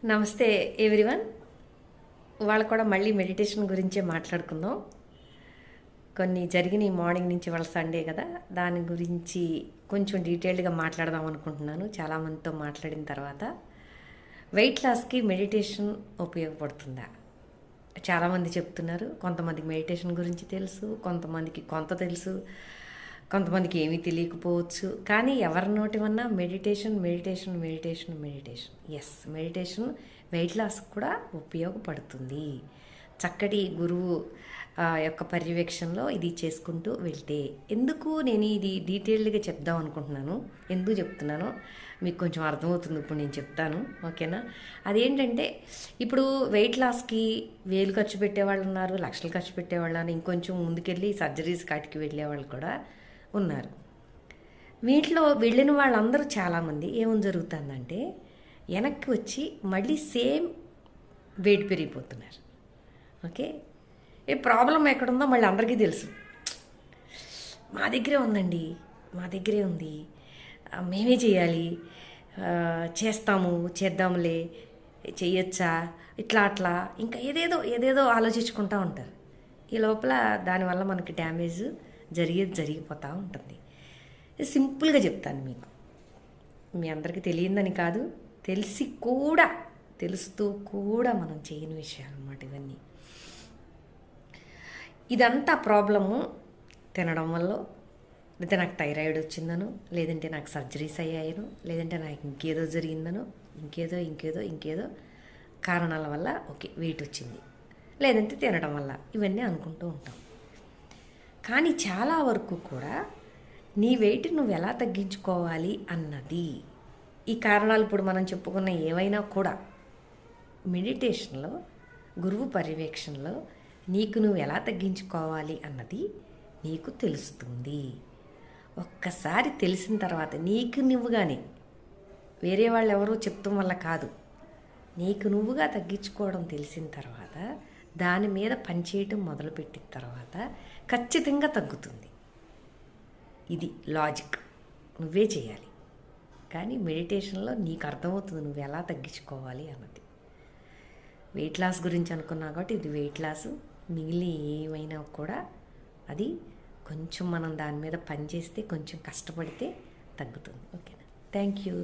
నమస్తే ఎవ్రీవన్. ఇవాళ కూడా మళ్ళీ మెడిటేషన్ గురించే మాట్లాడుకుందాం. కొన్ని జరిగినాయి మార్నింగ్ నుంచి, వాళ్ళ సండే కదా, దాని గురించి కొంచెం డీటెయిల్డ్గా మాట్లాడదాం అనుకుంటున్నాను. చాలామందితో మాట్లాడిన తర్వాత వెయిట్ లాస్కి మెడిటేషన్ ఉపయోగపడుతుందా? చాలామంది చెప్తున్నారు. కొంతమందికి మెడిటేషన్ గురించి తెలుసు, కొంతమందికి కొంత తెలుసు, కొంతమందికి ఏమీ తెలియకపోవచ్చు. కానీ ఎవరి నోటి వన్నా meditation meditation meditation meditation. Yes, meditation weight లాస్కి కూడా ఉపయోగపడుతుంది. చక్కటి గురువు యొక్క పర్యవేక్షణలో ఇది చేసుకుంటూ వెళ్తే. ఎందుకు నేను ఇది డీటెయిల్డ్గా చెప్దాం అనుకుంటున్నాను, ఎందుకు చెప్తున్నానో మీకు కొంచెం అర్థమవుతుంది. ఇప్పుడు నేను చెప్తాను, ఓకేనా? అదేంటంటే, ఇప్పుడు వెయిట్ లాస్కి 1000 ఖర్చు పెట్టేవాళ్ళు ఉన్నారు, లక్షలు ఖర్చు పెట్టేవాళ్ళు ఉన్నారు, ఇంకొంచెం ముందుకెళ్ళి సర్జరీస్ కాటికి వెళ్ళేవాళ్ళు కూడా ఉన్నారు. వీటిలో వెళ్ళిన వాళ్ళందరూ చాలామంది ఏమని జరుగుతుందంటే, వెనక్కి వచ్చి మళ్ళీ సేమ్ వెయిట్ పెరిగిపోతున్నారు. ఓకే, ఈ ప్రాబ్లం ఎక్కడుందో మళ్ళీ అందరికీ తెలుసు. మా దగ్గరే ఉందండి, మా దగ్గరే ఉంది, మేమే చేయాలి, చేస్తాము, చేద్దాంలే, చెయ్యొచ్చా, ఇట్లా అట్లా ఇంకా ఏదేదో ఏదేదో ఆలోచించుకుంటూ ఉంటారు. ఈ లోపల దానివల్ల మనకి డ్యామేజ్ జరిగిపోతూ ఉంటుంది. సింపుల్గా చెప్తాను మీకు, మీ అందరికీ తెలియదని కాదు, తెలుస్తూ కూడా మనం చేయని విషయాలు అన్నమాట ఇవన్నీ. ఇదంతా ప్రాబ్లము తినడం వల్ల, లేదా నాకు థైరాయిడ్ వచ్చిందనో, లేదంటే నాకు సర్జరీస్ అయ్యాయనో, లేదంటే నాకు ఇంకేదో జరిగిందనో, ఇంకేదో కారణాల వల్ల ఓకే వెయిట్ వచ్చింది, లేదంటే తినడం వల్ల, ఇవన్నీ అనుకుంటూ ఉంటాం. కానీ చాలా వరకు కూడా నీ వెయిట్ నువ్వు ఎలా తగ్గించుకోవాలి అన్నది, ఈ కారణాలు ఇప్పుడు మనం చెప్పుకున్న ఏవైనా కూడా మెడిటేషన్లో, గురువు పర్యవేక్షణలో నీకు నువ్వు ఎలా తగ్గించుకోవాలి అన్నది నీకు తెలుస్తుంది. ఒక్కసారి తెలిసిన తర్వాత నీకు నువ్వుగానే, వేరే వాళ్ళు ఎవరో చెప్తాం వల్ల కాదు, నీకు నువ్వుగా తగ్గించుకోవడం తెలిసిన తర్వాత, దాని మీద పనిచేయటం మొదలుపెట్టిన తర్వాత ఖచ్చితంగా తగ్గుతుంది. ఇది లాజిక్, నువ్వే చేయాలి. కానీ మెడిటేషన్లో నీకు అర్థమవుతుంది నువ్వు ఎలా తగ్గించుకోవాలి అన్నది. వెయిట్ లాస్ గురించి అనుకున్నా కాబట్టి ఇది వెయిట్ లాస్. మిగిలిన ఏమైనా కూడా అది కొంచెం మనం దాని మీద పనిచేస్తే, కొంచెం కష్టపడితే తగ్గుతుంది. ఓకేనా? Thank you.